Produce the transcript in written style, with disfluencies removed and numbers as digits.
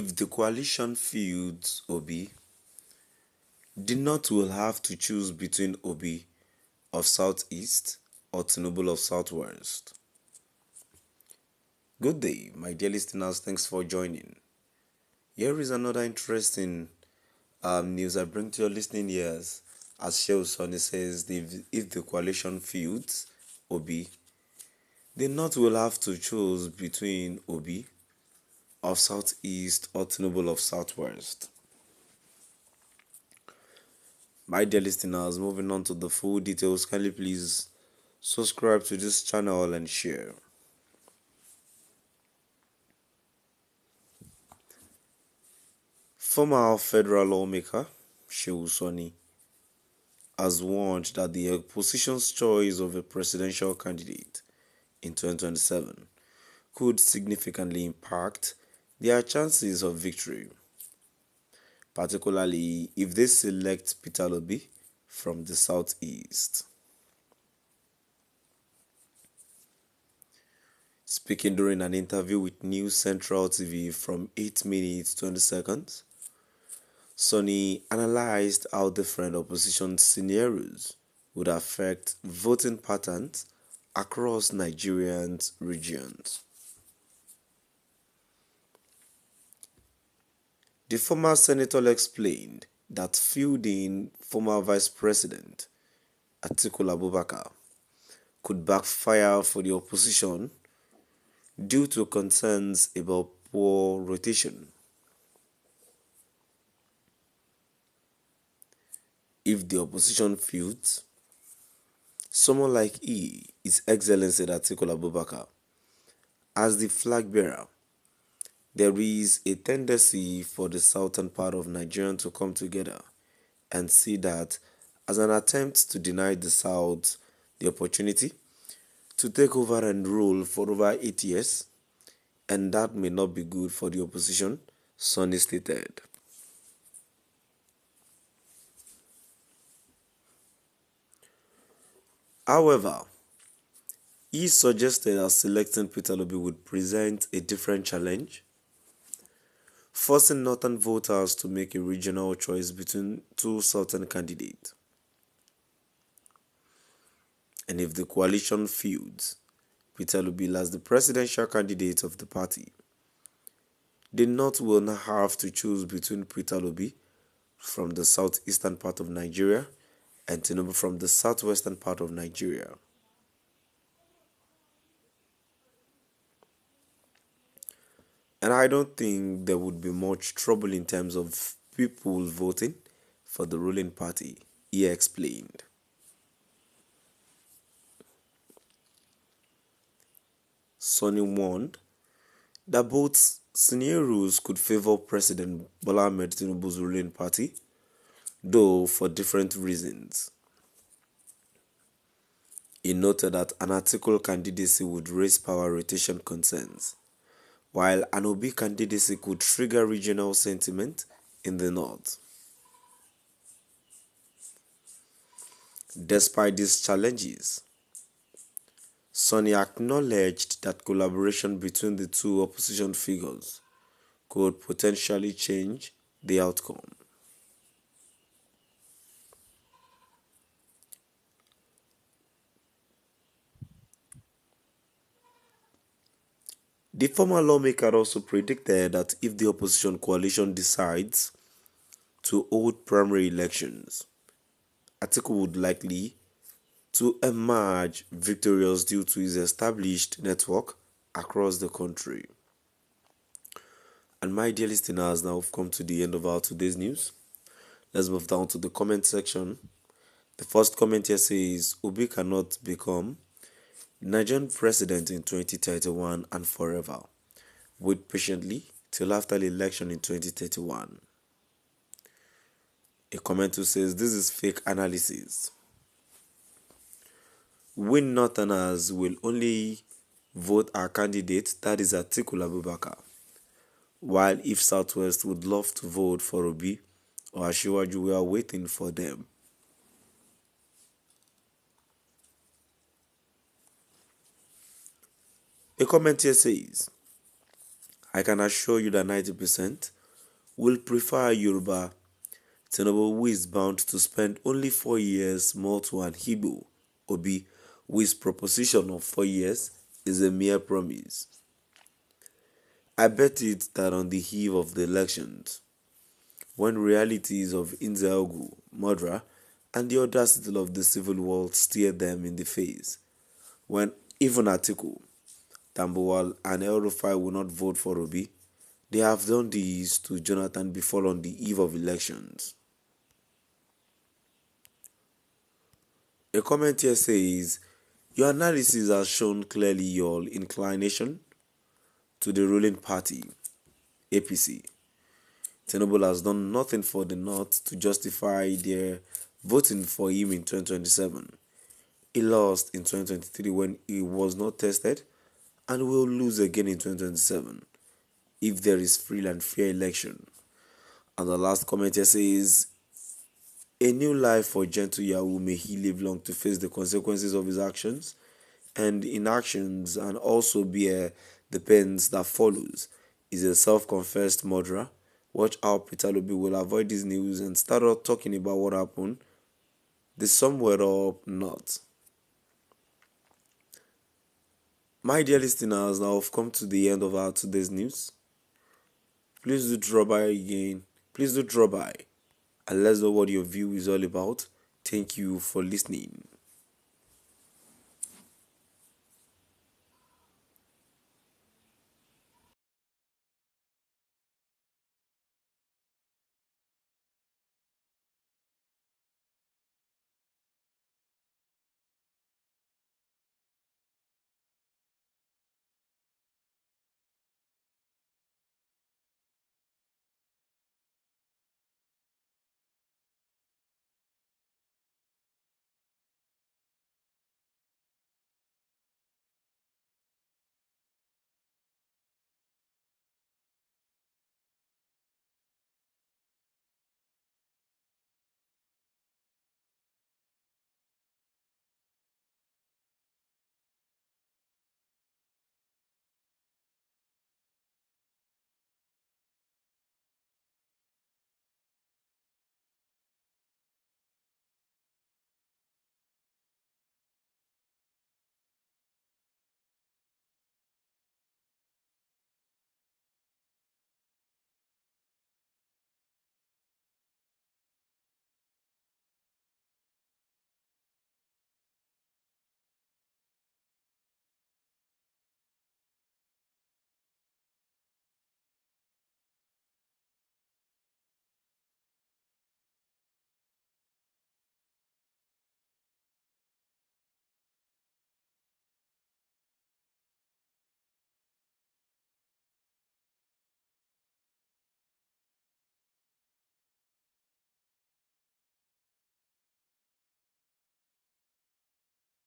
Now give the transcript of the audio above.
If the coalition fields Obi, the North will have to choose between Obi of Southeast or Tinubu of Southwest. Good day, my dear listeners. Thanks for joining. Here is another interesting news I bring to your listening ears. As Shehu Sani says, if the coalition fields Obi, the North will have to choose between Obi of Southeast or Tinubu of Southwest. My dear listeners, moving on to the full details, kindly please subscribe to this channel and share. Former federal lawmaker Shehu Sani has warned that the opposition's choice of a presidential candidate in 2027 could significantly impact their chances of victory, particularly if they select Peter Obi from the southeast. Speaking during an interview with News Central TV from 8 minutes 20 seconds, Sani analyzed how different opposition scenarios would affect voting patterns across Nigerian regions. The former senator explained that fielding former Vice President Atiku Abubakar could backfire for the opposition due to concerns about poor rotation. If the opposition fields someone like His Excellency Atiku Abubakar as the flag bearer, there is a tendency for the southern part of Nigeria to come together and see that as an attempt to deny the South the opportunity to take over and rule for over 8 years, and that may not be good for the opposition, Sani stated. However, he suggested that selecting Peter Obi would present a different challenge, forcing northern voters to make a regional choice between two southern candidates. And if the coalition fields Peter Obi as the presidential candidate of the party, the North will now have to choose between Peter Obi from the southeastern part of Nigeria and Tinubu from the southwestern part of Nigeria. And I don't think there would be much trouble in terms of people voting for the ruling party, he explained. Sani warned that both scenarios could favor President Bola Ahmed Tinubu's ruling party, though for different reasons. He noted that an Atiku candidacy would raise power rotation concerns, while an Obi candidacy could trigger regional sentiment in the north. Despite these challenges, Sani acknowledged that collaboration between the two opposition figures could potentially change the outcome. The former lawmaker also predicted that if the opposition coalition decides to hold primary elections, Atiku would likely to emerge victorious due to his established network across the country. And my dear listeners, now we've come to the end of our today's news. Let's move down to the comment section. The first comment here says, Obi cannot become Nigerian president in 2031 and forever. Wait patiently till after the election in 2031. A comment who says, this is fake analysis. We Northerners will only vote our candidate, that is Atiku Abubakar, while if Southwest would love to vote for Obi or Asiwaju, we are waiting for them. A comment here says, I can assure you that 90% will prefer Yoruba. Tinubu, who is bound to spend only 4 years more to an Igbo, Obi, whose proposition of 4 years is a mere promise. I bet it that on the eve of the elections, when realities of Inzaogu, murderer, and the audacity of the civil war stare them in the face, when even Atiku, Tambuwal, and El Rufai will not vote for Obi, they have done this to Jonathan before on the eve of elections. A comment here says, your analysis has shown clearly your inclination to the ruling party, APC. Tinubu has done nothing for the North to justify their voting for him in 2027. He lost in 2023 when he was not tested and will lose again in 2027 if there is free and fair election. And the last comment here says, a new life for gentle Yahoo, may he live long to face the consequences of his actions and inactions and also bear the pains that follows. Is a self-confessed murderer. Watch how Peter Obi will avoid this news and start out talking about what happened. The somewhere up not. My dear listeners, now I've come to the end of our today's news. Please do drop by again. Please do drop by and let's know what your view is all about. Thank you for listening.